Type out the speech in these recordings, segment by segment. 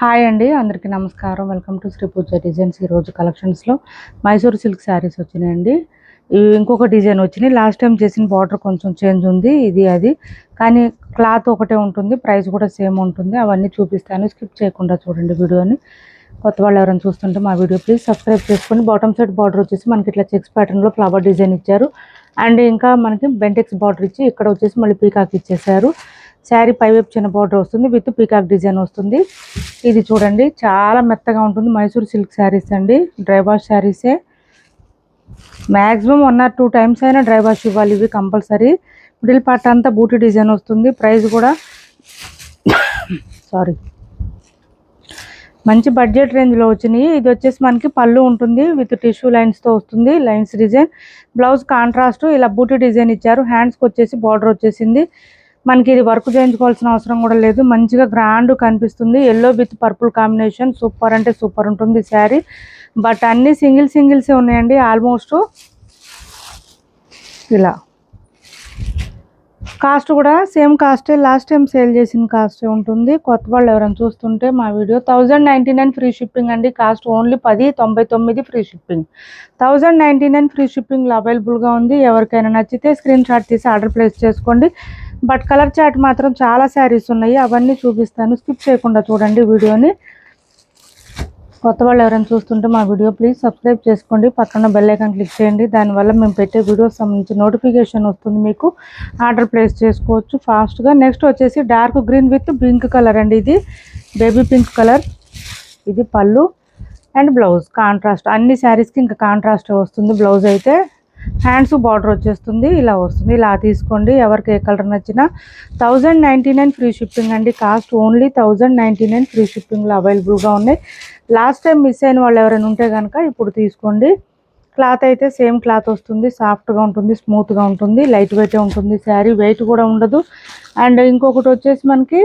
Hi అండి, అందరికీ నమస్కారం. Welcome to Sri Pooja designs. ఈరోజు కలెక్షన్స్లో మైసూర్ సిల్క్ శారీస్ వచ్చినాయండి. ఇవి ఇంకొక డిజైన్ వచ్చినాయి. లాస్ట్ టైం చేసిన బార్డర్ కొంచెం చేంజ్ ఉంది, ఇది అది, కానీ క్లాత్ ఒకటే ఉంటుంది, ప్రైస్ కూడా సేమ్ ఉంటుంది. అవన్నీ చూపిస్తాను, స్కిప్ చేయకుండా చూడండి వీడియోని. కొత్త వాళ్ళు ఎవరైనా చూస్తుంటే మా వీడియో ప్లీజ్ సబ్స్క్రైబ్ చేసుకొని. బాటమ్ సైడ్ బార్డర్ వచ్చేసి మనకి ఇట్లా చెక్స్ ప్యాటర్న్లో ఫ్లవర్ డిజైన్ ఇచ్చారు. అండ్ ఇంకా మనకి బెంటెక్స్ బార్డర్ ఇచ్చి ఇక్కడ వచ్చేసి మళ్ళీ పీకాక్ ఇచ్చేసారు. శారీ పైవైపు చిన్న బార్డర్ వస్తుంది, విత్ పీకాక్ డిజైన్ వస్తుంది. ఇది చూడండి, చాలా మెత్తగా ఉంటుంది. మైసూర్ సిల్క్ శారీస్ అండి, డ్రై వాష్ శారీసే. మ్యాక్సిమం 1 or 2 టైమ్స్ అయినా డ్రై వాష్ ఇవ్వాలి ఇవి కంపల్సరీ. మిడిల్ పార్ట్ అంతా బూటీ డిజైన్ వస్తుంది. ప్రైస్ కూడా సారీ మంచి బడ్జెట్ రేంజ్లో వచ్చినాయి. ఇది వచ్చేసి మనకి పళ్ళు ఉంటుంది, విత్ టిష్యూ లైన్స్తో వస్తుంది, లైన్స్ డిజైన్. బ్లౌజ్ కాంట్రాస్ట్ ఇలా బూటీ డిజైన్ ఇచ్చారు. హ్యాండ్స్కి వచ్చేసి బార్డర్ వచ్చేసింది. మనకి ఇది వర్క్ చేయించుకోవాల్సిన అవసరం కూడా లేదు, మంచిగా గ్రాండ్ కనిపిస్తుంది. Yellow with purple combination super అంటే సూపర్ ఉంటుంది శారీ. బట్ అన్ని సింగిల్సే ఉన్నాయండి ఆల్మోస్ట్. ఇలా కాస్ట్ కూడా సేమ్ కాస్టే, లాస్ట్ టైం సేల్ చేసిన కాస్టే ఉంటుంది. కొత్త వాళ్ళు ఎవరైనా చూస్తుంటే మా వీడియో 1099 ఫ్రీ షిప్పింగ్ అండి. Cost only 1099 free shipping. 1099 free షిప్పింగ్లో అవైలబుల్గా ఉంది. ఎవరికైనా నచ్చితే స్క్రీన్ షాట్ తీసి ఆర్డర్ ప్లేస్ చేసుకోండి. బట్ కలర్ చార్ట్ మాత్రం చాలా శారీస్ ఉన్నాయి, అవన్నీ చూపిస్తాను, స్కిప్ చేయకుండా చూడండి వీడియోని. కొత్త వాళ్ళు ఎవరైనా చూస్తుంటే మా వీడియో ప్లీజ్ సబ్స్క్రైబ్ చేసుకోండి. పక్కన బెల్ ఐకాన్ క్లిక్ చేయండి, దానివల్ల మేము పెట్టే వీడియోస్ సంబంధించి నోటిఫికేషన్ వస్తుంది, మీకు ఆర్డర్ ప్లేస్ చేసుకోవచ్చు ఫాస్ట్గా. నెక్స్ట్ వచ్చేసి dark green with pink colour అండి, ఇది బేబీ పింక్ కలర్. ఇది పళ్ళు అండ్ బ్లౌజ్ కాంట్రాస్ట్. అన్ని శారీస్కి ఇంకా కాంట్రాస్ట్ వస్తుంది బ్లౌజ్ అయితే. హ్యాండ్స్ బార్డర్ వచ్చేస్తుంది, ఇలా వస్తుంది. ఇలా తీసుకోండి, ఎవరికి ఏ కలర్ నచ్చినా. 1099 ఫ్రీ షిప్పింగ్ అండి. కాస్ట్ ఓన్లీ 1099 ఫ్రీ షిప్పింగ్లో అవైలబుల్గా ఉన్నాయి. లాస్ట్ టైం మిస్ అయిన వాళ్ళు ఎవరైనా ఉంటే కనుక ఇప్పుడు తీసుకోండి. క్లాత్ అయితే సేమ్ క్లాత్ వస్తుంది, సాఫ్ట్గా ఉంటుంది, స్మూత్గా ఉంటుంది, లైట్ వెయిటే ఉంటుంది శారీ, వెయిట్ కూడా ఉండదు. అండ్ ఇంకొకటి వచ్చేసి మనకి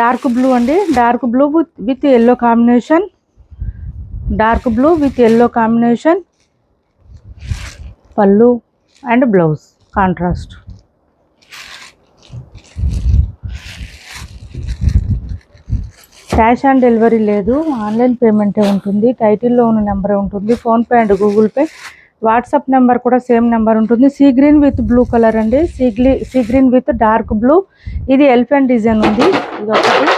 డార్క్ బ్లూ అండి, dark blue with yellow combination. Dark blue with yellow combination, pallu and blouse contrast. Cash on delivery లేదు, ఆన్లైన్ పేమెంటే ఉంటుంది. టైటిల్లో ఉన్న నెంబరే ఉంటుంది, PhonePe and Google Pay. WhatsApp number కూడా సేమ్ నెంబర్ ఉంటుంది. Sea green with blue colour అండి, sea green with dark blue. ఇది ఎలిఫెంట్ డిజైన్ ఉంది, ఇది ఒకటి.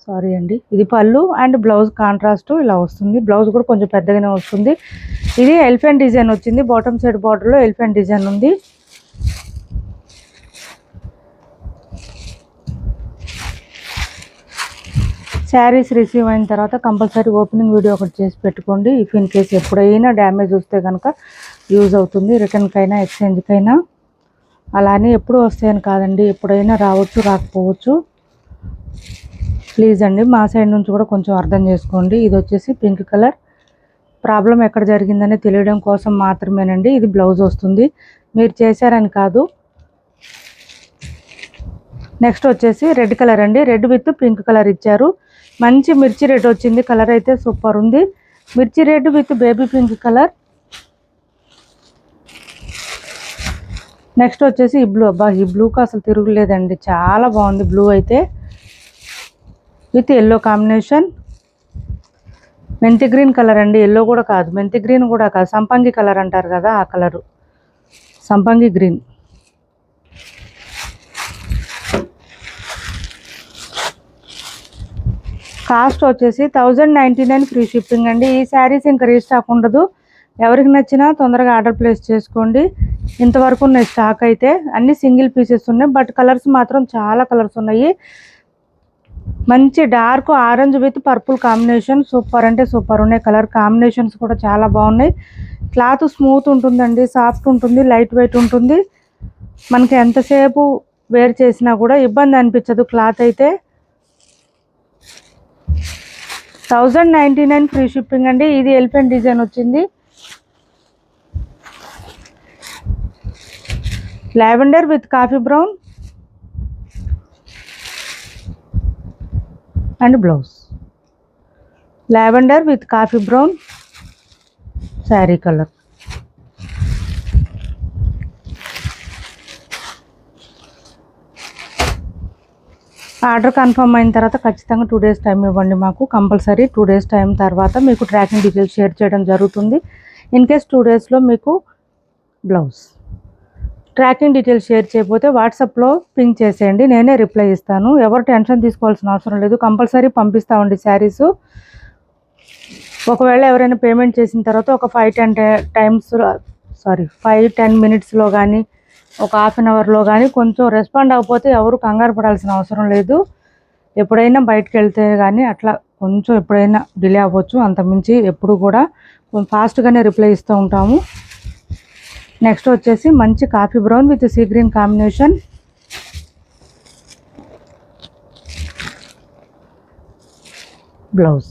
సారీ అండి, ఇది పళ్ళు అండ్ బ్లౌజ్ కాంట్రాస్ట్ ఇలా వస్తుంది. బ్లౌజ్ కూడా కొంచెం పెద్దగానే వస్తుంది. ఇది ఎలిఫెంట్ డిజైన్ వచ్చింది, బాటమ్ సైడ్ బార్డర్లో ఎలిఫెంట్ డిజైన్ ఉంది. శారీస్ రిసీవ్ అయిన తర్వాత కంపల్సరీ ఓపెనింగ్ వీడియో ఒకటి చేసి పెట్టుకోండి. ఇఫ్ ఇన్ కేస్ ఎప్పుడైనా డ్యామేజ్ వస్తే కనుక యూజ్ అవుతుంది, రిటర్న్కైనా ఎక్స్చేంజ్కైనా. అలానే ఎప్పుడు వస్తాయని కాదండి, ఎప్పుడైనా రావచ్చు రాకపోవచ్చు. ప్లీజ్ అండి, మా సైడ్ నుంచి కూడా కొంచెం అర్థం చేసుకోండి. ఇది వచ్చేసి పింక్ కలర్. ప్రాబ్లం ఎక్కడ జరిగిందని తెలియడం కోసం మాత్రమేనండి. ఇది బ్లౌజ్ వస్తుంది, మీరు చేశారని కాదు. నెక్స్ట్ వచ్చేసి రెడ్ కలర్ అండి, రెడ్ విత్ పింక్ కలర్ ఇచ్చారు. మంచి మిర్చి రెడ్ వచ్చింది, కలర్ అయితే సూపర్ ఉంది. మిర్చి red with baby pink colour. Next వచ్చేసి ఈ బ్లూ. అబ్బా, ఈ బ్లూకి అసలు తిరుగులేదండి, చాలా బాగుంది బ్లూ అయితే, విత్ ఎల్లో కాంబినేషన్. మెంతి గ్రీన్ కలర్ అండి, ఎల్లో కూడా కాదు, మెంతి గ్రీన్ కూడా కాదు, సంపంగి కలర్ అంటారు కదా ఆ కలరు, సంపంగి గ్రీన్. కాస్ట్ వచ్చేసి 1099 ఫ్రీ షిప్పింగ్ అండి. ఈ శారీస్ ఇంకా రీస్టాక్ ఉండదు, ఎవరికి నచ్చినా తొందరగా ఆర్డర్ ప్లేస్ చేసుకోండి. ఇంతవరకు ఉన్నాయి స్టాక్ అయితే, అన్ని సింగిల్ పీసెస్ ఉన్నాయి. బట్ కలర్స్ మాత్రం చాలా కలర్స్ ఉన్నాయి. మంచి dark orange with purple combination, super అంటే సూపర్ ఉన్నాయి. కలర్ కాంబినేషన్స్ కూడా చాలా బాగున్నాయి. క్లాత్ స్మూత్ ఉంటుందండి, సాఫ్ట్ ఉంటుంది, లైట్ వెయిట్ ఉంటుంది. మనకి ఎంతసేపు వేర్ చేసినా కూడా ఇబ్బంది అనిపించదు క్లాత్ అయితే. 1099 ఫ్రీ షిప్పింగ్ అండి. ఇది ఎలిఫెంట్ డిజైన్ వచ్చింది, lavender with coffee brown and blouse. Lavender with coffee brown sari colour. Order confirm అయిన తర్వాత ఖచ్చితంగా 2 days టైం ఇవ్వండి మాకు. కంపల్సరీ 2 days టైం తర్వాత మీకు ట్రాకింగ్ డీటెయిల్స్ షేర్ చేయడం జరుగుతుంది. ఇన్ కేస్ 2 daysలో మీకు బ్లౌజ్ ట్రాకింగ్ డీటెయిల్స్ షేర్ చేయకపోతే వాట్సాప్లో పింక్ చేసేయండి, నేనే రిప్లై ఇస్తాను. ఎవరు టెన్షన్ తీసుకోవాల్సిన అవసరం లేదు, కంపల్సరీ పంపిస్తామండి శారీస్. ఒకవేళ ఎవరైనా పేమెంట్ చేసిన తర్వాత ఒక 5-10 minutesలో కానీ ఒక 1/2 hourలో కానీ కొంచెం రెస్పాండ్ అవ్వకపోతే ఎవరు కంగారు పడాల్సిన అవసరం లేదు. ఎప్పుడైనా బయటకు వెళ్తే కానీ అట్లా కొంచెం ఎప్పుడైనా డిలే అవ్వచ్చు, అంతమించి ఎప్పుడు కూడా ఫాస్ట్గానే రిప్లై ఇస్తూ ఉంటాము. నెక్స్ట్ వచ్చేసి మంచి coffee brown with sea green combination. Blouse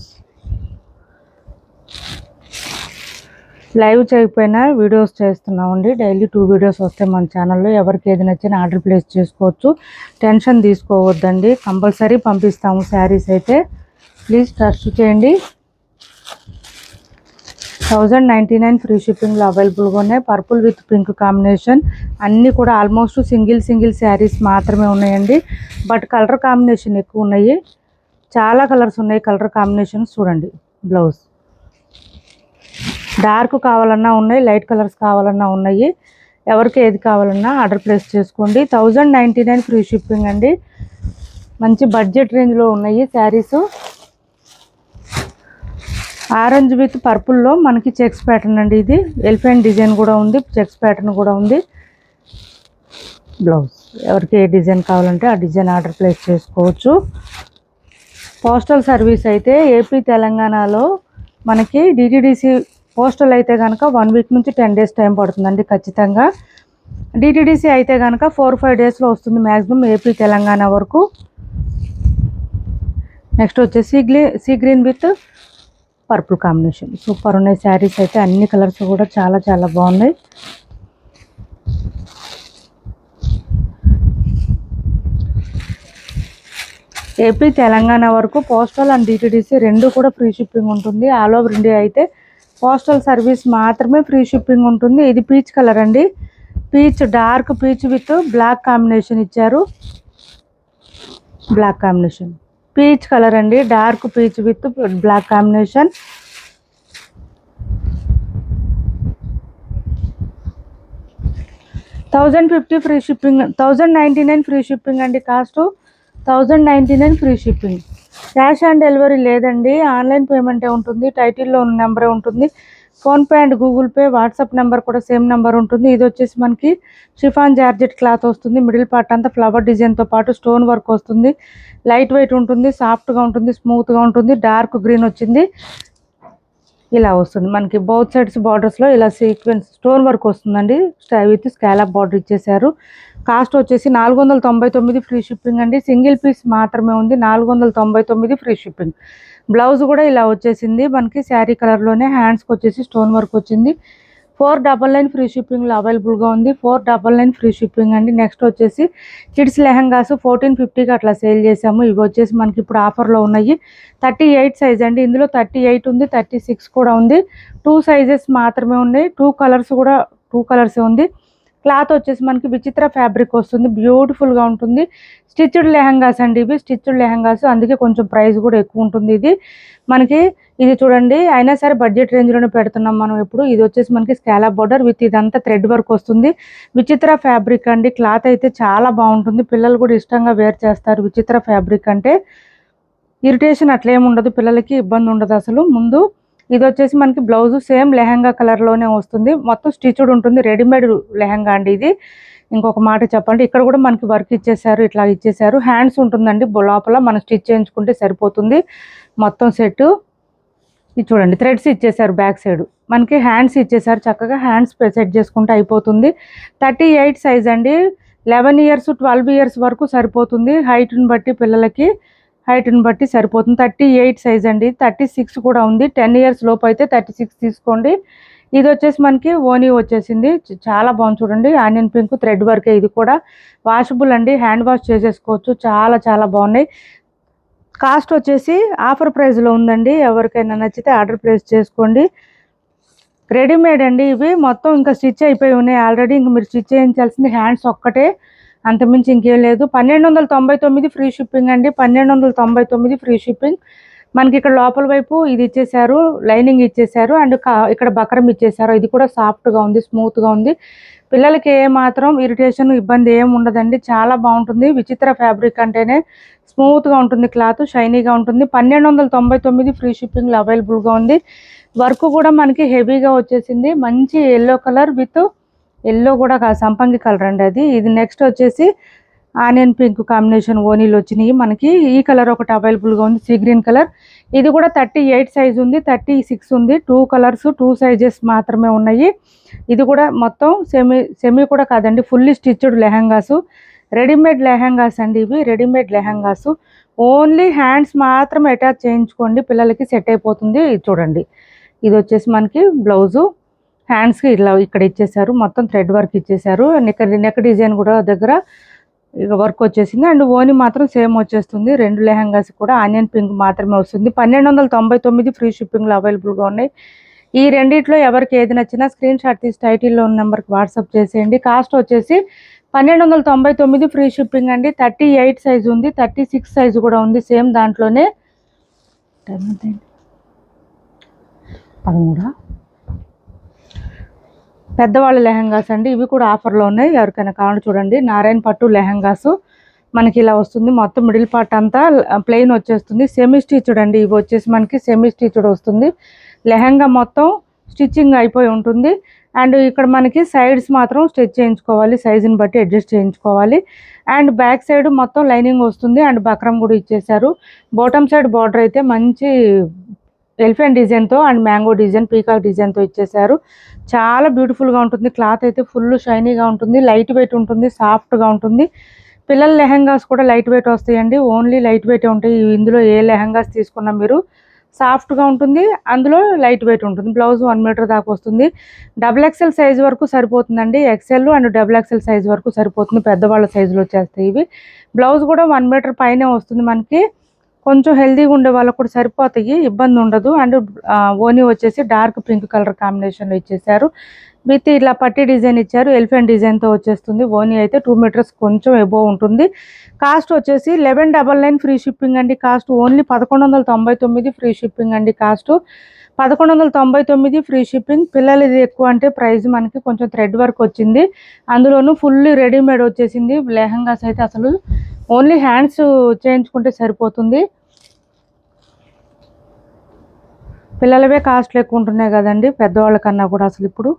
live చేయకపోయినా వీడియోస్ చేస్తున్నామండి. డైలీ 2 videos వస్తాయి మన ఛానల్లో. ఎవరికి ఏది నచ్చినా ఆర్డర్ ప్లేస్ చేసుకోవచ్చు, టెన్షన్ తీసుకోవద్దండి. కంపల్సరీ పంపిస్తాము శారీస్ అయితే, ప్లీజ్ ట్రస్ట్ చేయండి. 1099 ఫ్రీ షిప్పింగ్లో అవైలబుల్గా ఉన్నాయి. Purple with pink combination. అన్నీ కూడా ఆల్మోస్ట్ సింగిల్ శారీస్ మాత్రమే ఉన్నాయండి, బట్ కలర్ కాంబినేషన్ ఎక్కువ ఉన్నాయి. చాలా కలర్స్ ఉన్నాయి, కలర్ కాంబినేషన్స్ చూడండి. బ్లౌజ్ డార్క్ కావాలన్నా ఉన్నాయి, లైట్ కలర్స్ కావాలన్నా ఉన్నాయి. ఎవరికి ఏది కావాలన్నా ఆర్డర్ ప్లేస్ చేసుకోండి. 1099 ఫ్రీ షిప్పింగ్ అండి. మంచి బడ్జెట్ రేంజ్లో ఉన్నాయి శారీస్. ఆరెంజ్ విత్ పర్పుల్లో మనకి చెక్స్ ప్యాటర్న్ అండి. ఇది ఎలిఫెంట్ డిజైన్ కూడా ఉంది, చెక్స్ ప్యాటర్న్ కూడా ఉంది. బ్లౌజ్ ఎవరికి ఏ డిజైన్ కావాలంటే ఆ డిజైన్ ఆర్డర్ ప్లేస్ చేసుకోవచ్చు. పోస్టల్ సర్వీస్ అయితే ఏపీ తెలంగాణలో మనకి డిటిడిసి పోస్టల్ అయితే కనుక 1 week నుంచి 10 days టైం పడుతుందండి ఖచ్చితంగా. డిటిడిసి అయితే కనుక 4-5 daysలో వస్తుంది మ్యాక్సిమం ఏపీ తెలంగాణ వరకు. నెక్స్ట్ వచ్చేసి see green with purple combination. Super ఉన్నాయి శారీస్ అయితే, అన్ని కలర్స్ కూడా చాలా చాలా బాగున్నాయి. ఏపీ తెలంగాణ వరకు పోస్టల్ అండ్ డిటిడిసి రెండు కూడా ఫ్రీ షిప్పింగ్ ఉంటుంది. ఆల్ ఓవర్ ఇండియా అయితే పోస్టల్ సర్వీస్ మాత్రమే ఫ్రీ షిప్పింగ్ ఉంటుంది. ఇది పీచ్ కలర్ అండి, peach dark peach with black combination ఇచ్చారు. బ్లాక్ కాంబినేషన్ పీచ్ కలర్ అండి, dark peach with black combination. $1050 free shipping, 1099 free shipping అండి. Cost 1099 free shipping. Cash on delivery లేదండి, online పేమెంటే ఉంటుంది. టైటిల్లో ఉన్న నెంబరే ఉంటుంది. PhonePe and Google Pay, WhatsApp number కూడా సేమ్ నెంబర్ ఉంటుంది. ఇది వచ్చేసి మనకి షిఫాన్ జార్జెట్ క్లాత్ వస్తుంది. మిడిల్ పార్ట్ అంతా ఫ్లవర్ డిజైన్తో పాటు స్టోన్ వర్క్ వస్తుంది. లైట్ వెయిట్ ఉంటుంది, సాఫ్ట్గా ఉంటుంది, స్మూత్గా ఉంటుంది. డార్క్ గ్రీన్ వచ్చింది, ఇలా వస్తుంది మనకి. బౌత్ సైడ్స్ బార్డర్స్లో ఇలా సీక్వెన్స్ స్టోన్ వర్క్ వస్తుందండి. విత్ స్కాలప్ బార్డర్ ఇచ్చేసారు. కాస్ట్ వచ్చేసి 499 ఫ్రీ షిప్పింగ్ అండి. సింగిల్ పీస్ మాత్రమే ఉంది, 499 ఫ్రీ షిప్పింగ్. బ్లౌజ్ కూడా ఇలా వచ్చేసింది మనకి శారీ కలర్లోనే. హ్యాండ్స్కి వచ్చేసి స్టోన్ వర్క్ వచ్చింది. 499 ఫ్రీ షిప్పింగ్లో అవైలబుల్గా ఉంది. 499 ఫ్రీ షిప్పింగ్ అండి. నెక్స్ట్ వచ్చేసి కిడ్స్ లెహంగాస్ 1450కి అట్లా సేల్ చేసాము. ఇవి వచ్చేసి మనకి ఇప్పుడు ఆఫర్లో ఉన్నాయి. 38 సైజ్ అండి. ఇందులో 38 ఉంది, 36 కూడా ఉంది. 2 sizes మాత్రమే ఉన్నాయి. 2 కలర్స్ ఉంది. క్లాత్ వచ్చేసి మనకి విచిత్ర ఫ్యాబ్రిక్ వస్తుంది, బ్యూటిఫుల్గా ఉంటుంది. స్టిచ్డ్ లెహంగాస్ అండి ఇవి, స్టిచ్డ్ లెహంగాస్, అందుకే కొంచెం ప్రైస్ కూడా ఎక్కువ ఉంటుంది. ఇది మనకి ఇది చూడండి, అయినా సరే బడ్జెట్ రేంజ్లోనే పెడుతున్నాం మనం ఇప్పుడు. ఇది వచ్చేసి మనకి స్కాలప్ బార్డర్ విత్ ఇదంతా థ్రెడ్ వర్క్ వస్తుంది. విచిత్ర ఫ్యాబ్రిక్ అండి. క్లాత్ అయితే చాలా బాగుంటుంది, పిల్లలు కూడా ఇష్టంగా వేర్ చేస్తారు. విచిత్ర ఫ్యాబ్రిక్ అంటే ఇరిటేషన్ అట్లేమి ఉండదు, పిల్లలకి ఇబ్బంది ఉండదు అసలు. ముందు ఇది వచ్చేసి మనకి బ్లౌజ్ సేమ్ లెహంగా కలర్లోనే వస్తుంది, మొత్తం స్టిచ్డ్ ఉంటుంది. రెడీమేడ్ లెహంగా అండి ఇది. ఇంకొక మాట చెప్పండి, ఇక్కడ కూడా మనకి వర్క్ ఇచ్చేసారు, ఇట్లా ఇచ్చేసారు. హ్యాండ్స్ ఉంటుందండి లోపల, మనం స్టిచ్ చేయించుకుంటే సరిపోతుంది మొత్తం సెట్. ఇది చూడండి, థ్రెడ్స్ ఇచ్చేసారు బ్యాక్ సైడ్, మనకి హ్యాండ్స్ ఇచ్చేసారు. చక్కగా హ్యాండ్స్ సెట్ చేసుకుంటే అయిపోతుంది. 38 సైజ్ అండి. 11 years 12 years వరకు సరిపోతుంది. హైట్ని బట్టి పిల్లలకి హైట్ని బట్టి సరిపోతుంది. 38 సైజ్ అండి. 36 కూడా ఉంది. 10 years లోపు అయితే 36 తీసుకోండి. ఇది వచ్చేసి మనకి ఓనీ వచ్చేసింది, చాలా బాగుంది చూడండి. ఆనియన్ పింక్ థ్రెడ్ వర్కే. ఇది కూడా వాషబుల్ అండి, హ్యాండ్ వాష్ చేసేసుకోవచ్చు. చాలా చాలా బాగున్నాయి. కాస్ట్ వచ్చేసి ఆఫర్ ప్రైస్లో ఉందండి. ఎవరికైనా నచ్చితే ఆర్డర్ ప్లేస్ చేసుకోండి. రెడీమేడ్ అండి ఇవి మొత్తం, ఇంకా స్టిచ్ అయిపోయి ఉన్నాయి ఆల్రెడీ. ఇంక మీరు స్టిచ్ చేయించాల్సింది హ్యాండ్స్ ఒక్కటే. అంతమించి ఇంకేం లేదు. 1299 ఫ్రీ షిప్పింగ్ అండి. 1299 ఫ్రీ షిప్పింగ్. మనకి ఇక్కడ లోపల వైపు ఇది ఇచ్చేసారు, లైనింగ్ ఇచ్చేసారు అండ్ ఇక్కడ బక్రం ఇచ్చేసారు. ఇది కూడా సాఫ్ట్గా ఉంది, స్మూత్గా ఉంది. పిల్లలకి ఏ మాత్రం ఇరిటేషన్ ఇబ్బంది ఏం ఉండదండి. చాలా బాగుంటుంది. విచిత్ర ఫ్యాబ్రిక్ అంటేనే స్మూత్గా ఉంటుంది, క్లాత్ షైనీగా ఉంటుంది. 1299 ఫ్రీ షిప్పింగ్లో అవైలబుల్గా ఉంది. వర్క్ కూడా మనకి హెవీగా వచ్చేసింది. మంచి ఎల్లో కలర్ విత్ ఎల్లో కూడా కాదు, సంపంగి కలర్ అండి అది. ఇది నెక్స్ట్ వచ్చేసి ఆనియన్ పింక్ కాంబినేషన్ ఓనీలు వచ్చినాయి మనకి. ఈ కలర్ ఒకటి అవైలబుల్గా ఉంది, సీ గ్రీన్ కలర్. ఇది కూడా 38 సైజ్ ఉంది, 36 ఉంది. 2 కలర్స్ 2 సైజెస్ మాత్రమే ఉన్నాయి. ఇది కూడా మొత్తం సెమీ కూడా కాదండి, fully stitched lehengas, readymade lehengas అండి ఇవి. రెడీమేడ్ లెహంగాసు ఓన్లీ హ్యాండ్స్ మాత్రం అటాచ్ చేయించుకోండి, పిల్లలకి సెట్ అయిపోతుంది. చూడండి, ఇది వచ్చేసి మనకి బ్లౌజు. హ్యాండ్స్కి ఇలా ఇక్కడ ఇచ్చేసారు, మొత్తం థ్రెడ్ వర్క్ ఇచ్చేసారు. నెక్ డిజైన్ కూడా దగ్గర ఇక వర్క్ వచ్చేసింది అండ్ ఓని మాత్రం సేమ్ వచ్చేస్తుంది. 2 లెహంగాస్ కూడా ఆనియన్ పింక్ మాత్రమే వస్తుంది. 1299 ఫ్రీ షిప్పింగ్లో అవైలబుల్గా ఉన్నాయి. ఈ రెండిట్లో ఎవరికి ఏది నచ్చినా స్క్రీన్ షాట్ తీసి టైటిల్లో ఉన్న నెంబర్కి వాట్సాప్ చేసేయండి. కాస్ట్ వచ్చేసి 1299 ఫ్రీ షిప్పింగ్ అండి. 38 సైజు ఉంది, 36 సైజు కూడా ఉంది సేమ్ దాంట్లోనే. 13 పెద్దవాళ్ళ లెహంగాస్ అండి. ఇవి కూడా ఆఫర్లో ఉన్నాయి, ఎవరికైనా కావాలి చూడండి. నారాయణ పట్టు లెహంగాసు మనకి ఇలా వస్తుంది. మొత్తం మిడిల్ పార్ట్ అంతా ప్లెయిన్ వచ్చేస్తుంది. సెమీ స్టిచ్డ్ అండి. ఇవి వచ్చేసి మనకి సెమీ స్టిచ్డ్ వస్తుంది. లెహంగా మొత్తం స్టిచ్చింగ్ అయిపోయి ఉంటుంది అండ్ ఇక్కడ మనకి సైడ్స్ మాత్రం స్టిచ్ చేయించుకోవాలి, సైజుని బట్టి అడ్జస్ట్ చేయించుకోవాలి. అండ్ బ్యాక్ సైడ్ మొత్తం లైనింగ్ వస్తుంది అండ్ బక్రం కూడా ఇచ్చేసారు. బాటమ్ సైడ్ బార్డర్ అయితే మంచి ఎలిఫెంట్ డిజైన్తో అండ్ మ్యాంగో డిజైన్, పీకాక్ డిజైన్తో ఇచ్చేసారు. చాలా బ్యూటిఫుల్గా ఉంటుంది. క్లాత్ అయితే ఫుల్ షైనీగా ఉంటుంది, లైట్ వెయిట్ ఉంటుంది, సాఫ్ట్గా ఉంటుంది. పిల్లల లెహంగాస్ కూడా లైట్ వెయిట్ వస్తాయండి, ఓన్లీ లైట్ వెయిట్ ఉంటాయి. ఇందులో ఏ లెహంగాస్ తీసుకున్నా మీరు సాఫ్ట్గా ఉంటుంది, అందులో లైట్ వెయిట్ ఉంటుంది. బ్లౌజ్ 1 మీటర్ దాకా వస్తుంది. XXL సైజ్ వరకు సరిపోతుందండి. XL అండ్ XXL సైజ్ వరకు సరిపోతుంది, పెద్దవాళ్ళ సైజులో వచ్చేస్తాయి ఇవి. బ్లౌజ్ కూడా 1 మీటర్ పైనే వస్తుంది మనకి. కొంచెం హెల్తీగా ఉండే వాళ్ళకు కూడా సరిపోతాయి, ఇబ్బంది ఉండదు. అండ్ ఓనీ వచ్చేసి డార్క్ పింక్ కలర్ కాంబినేషన్లో ఇచ్చేసారు. విత్ ఇట్లా పట్టీ డిజైన్ ఇచ్చారు, ఎలిఫెంట్ డిజైన్తో వచ్చేస్తుంది. ఓనీ అయితే 2 మీటర్స్ కొంచెం ఎబోవ్ ఉంటుంది. కాస్ట్ వచ్చేసి 1199 ఫ్రీ షిప్పింగ్ అండి. కాస్ట్ ఓన్లీ 1199 ఫ్రీ షిప్పింగ్ అండి. Cost 1199 free shipping. పిల్లలది ఎక్కువ అంటే ప్రైస్ మనకి కొంచెం థ్రెడ్ వర్క్ వచ్చింది, అందులోనూ ఫుల్ రెడీమేడ్ వచ్చేసింది. లెహంగాస్ అయితే అసలు ఓన్లీ హ్యాండ్స్ చేయించుకుంటే సరిపోతుంది. పిల్లలవే కాస్ట్లు ఎక్కువ ఉంటున్నాయి కదండి పెద్దవాళ్ళ కన్నా కూడా అసలు ఇప్పుడు.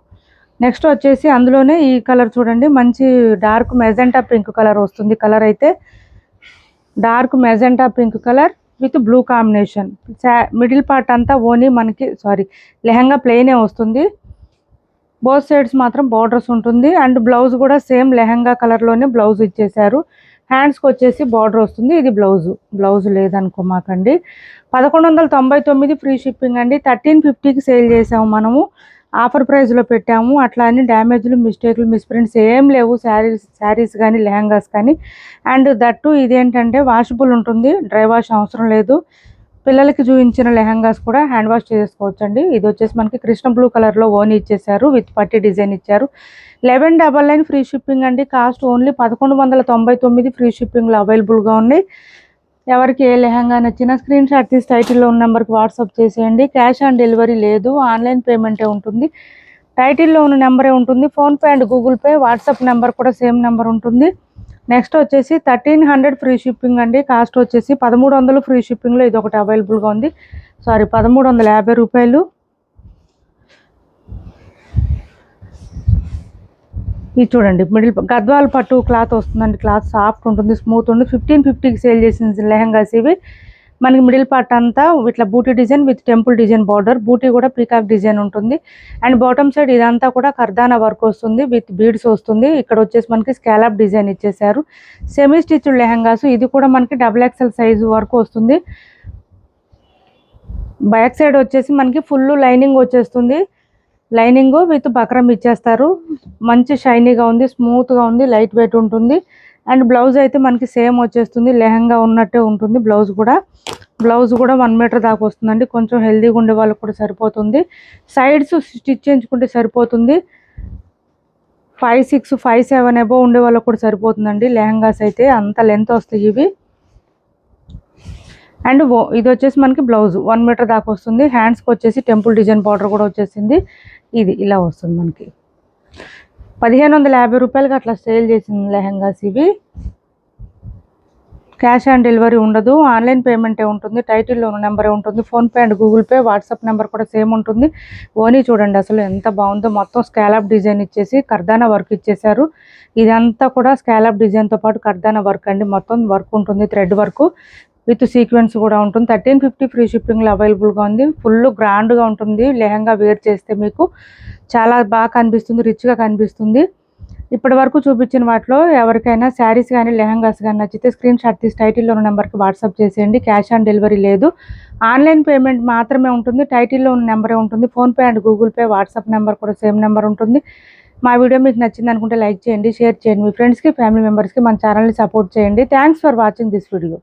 నెక్స్ట్ వచ్చేసి అందులోనే ఈ కలర్ చూడండి, మంచి డార్క్ మెజెంటా పింక్ కలర్ వస్తుంది. కలర్ అయితే dark magenta pink colour with blue combination. Middle part అంతా ఓనీ మనకి లెహంగా ప్లెయినే వస్తుంది. బోత్ సైడ్స్ మాత్రం బార్డర్స్ ఉంటుంది అండ్ బ్లౌజ్ కూడా సేమ్ లెహంగా కలర్లోనే బ్లౌజ్ ఇచ్చేసారు. హ్యాండ్స్కి వచ్చేసి బార్డర్ వస్తుంది. ఇది బ్లౌజ్ లేదనుకోమాకండి. 1199 ఫ్రీ షిప్పింగ్ అండి. 1350కి సేల్ చేసాము మనము, ఆఫర్ ప్రైస్లో పెట్టాము. అట్లా అని డ్యామేజ్లు, మిస్టేక్లు, మిస్ప్రింట్స్ ఏం లేవు శారీస్ కానీ లెహంగాస్ కానీ. అండ్ దట్టు ఇదేంటంటే వాషబుల్ ఉంటుంది, డ్రై వాష్ అవసరం లేదు. పిల్లలకి చూపించిన లెహంగాస్ కూడా హ్యాండ్ వాష్ చేసుకోవచ్చండి. ఇది వచ్చేసి మనకి కృష్ణ బ్లూ కలర్లో ఓనీ ఇచ్చేసారు, విత్ పట్టి డిజైన్ ఇచ్చారు. 1199 ఫ్రీ షిప్పింగ్ అండి. కాస్ట్ ఓన్లీ 1199 ఫ్రీ షిప్పింగ్లో అవైలబుల్గా ఉన్నాయి. ఎవరికి ఏ లెహంగా నచ్చినా స్క్రీన్ షాట్ తీసి టైటిల్లో ఉన్న నెంబర్కి వాట్సాప్ చేసేయండి. క్యాష్ ఆన్ డెలివరీ లేదు, ఆన్లైన్ పేమెంటే ఉంటుంది. టైటిల్లో ఉన్న నెంబరే ఉంటుంది. PhonePe and Google Pay, WhatsApp number కూడా సేమ్ నెంబర్ ఉంటుంది. నెక్స్ట్ వచ్చేసి 1300 ఫ్రీ షిప్పింగ్ అండి. కాస్ట్ వచ్చేసి 1300 ఫ్రీ షిప్పింగ్లో ఇది ఒకటి అవైలబుల్గా ఉంది. 1350 రూపాయలు. ఇది చూడండి, గద్వాల్ పట్టు క్లాత్ వస్తుందండి. క్లాత్ సాఫ్ట్ ఉంటుంది, స్మూత్ ఉంటుంది. 1550కి సేల్ చేసిన లెహంగాస్ ఇవి. మనకి మిడిల్ పార్ట్ అంతా ఇట్లా booti design with temple design border, booti కూడా పీకాక్ డిజైన్ ఉంటుంది. అండ్ బాటమ్ సైడ్ ఇదంతా కూడా కర్దానా వర్క్ వస్తుంది, విత్ బీడ్స్ వస్తుంది. ఇక్కడ వచ్చేసి మనకి స్కాలప్ డిజైన్ ఇచ్చేసారు. Semi stitched lehengas. ఇది కూడా మనకి XXL సైజు వరకు వస్తుంది. బ్యాక్ సైడ్ వచ్చేసి మనకి ఫుల్ లైనింగ్ వచ్చేస్తుంది. లైనింగ్ విత్ బక్రం ఇచ్చేస్తారు. మంచి షైనీగా ఉంది, స్మూత్గా ఉంది, లైట్ వెయిట్ ఉంటుంది. అండ్ బ్లౌజ్ అయితే మనకి సేమ్ వచ్చేస్తుంది, లెహంగా ఉన్నట్టే ఉంటుంది. బ్లౌజ్ కూడా 1 మీటర్ దాకా వస్తుందండి. కొంచెం హెల్తీగా ఉండే వాళ్ళకి కూడా సరిపోతుంది. సైడ్స్ స్టిచ్ చేయించుకుంటే సరిపోతుంది. 5'6", 5'7" అబోవ్ ఉండే వాళ్ళకి కూడా సరిపోతుందండి. లెహంగాస్ అయితే అంత లెంత్ వస్తాయి ఇవి. అండ్ ఇది వచ్చేసి మనకి బ్లౌజ్ 1 మీటర్ దాకా వస్తుంది. హ్యాండ్స్కి వచ్చేసి టెంపుల్ డిజైన్ బార్డర్ కూడా వచ్చేసింది. ఇది ఇలా వస్తుంది మనకి. 1550 రూపాయలకి అట్లా సేల్ చేసింది లెహంగాస్ ఇవి. క్యాష్ ఆన్ డెలివరీ ఉండదు, ఆన్లైన్ పేమెంటే ఉంటుంది. టైటిల్లో ఉన్న నెంబరే ఉంటుంది. PhonePe and Google Pay, WhatsApp number కూడా సేమ్ ఉంటుంది. ఓనీ చూడండి అసలు ఎంత బాగుందో. మొత్తం స్కాలప్ డిజైన్ ఇచ్చేసి కర్దానా వర్క్ ఇచ్చేసారు. ఇదంతా కూడా స్కాలప్ డిజైన్తో పాటు కర్దానా వర్క్ అండి. మొత్తం వర్క్ ఉంటుంది, థ్రెడ్ వర్క్ విత్ సీక్వెన్స్ కూడా ఉంటుంది. 1350 ఫ్రీ షిప్పింగ్లో అవైలబుల్గా ఉంది. ఫుల్ గ్రాండ్గా ఉంటుంది. లెహంగా వేర్ చేస్తే మీకు చాలా బాగా కనిపిస్తుంది, రిచ్గా కనిపిస్తుంది. ఇప్పటి వరకు చూపించిన వాటిలో ఎవరికైనా శారీస్ కానీ లెహంగాస్ కానీ నచ్చితే స్క్రీన్ షాట్ తీసి టైటిల్లో ఉన్న నెంబర్కి వాట్సాప్ చేసేయండి. క్యాష్ ఆన్ డెలివరీ లేదు, ఆన్లైన్ పేమెంట్ మాత్రమే ఉంటుంది. టైటిల్లో ఉన్న నెంబరే ఉంటుంది. PhonePe and Google Pay, WhatsApp number కూడా సేమ్ నెంబర్ ఉంటుంది. మా వీడియో మీకు నచ్చింది అనుకుంటే లైక్ చేయండి, షేర్ చేయండి. మీ ఫ్రెండ్స్కి, ఫ్యామిలీ మెంబర్స్కి మన ఛానల్ని సపోర్ట్ చేయండి. Thanks for watching this video.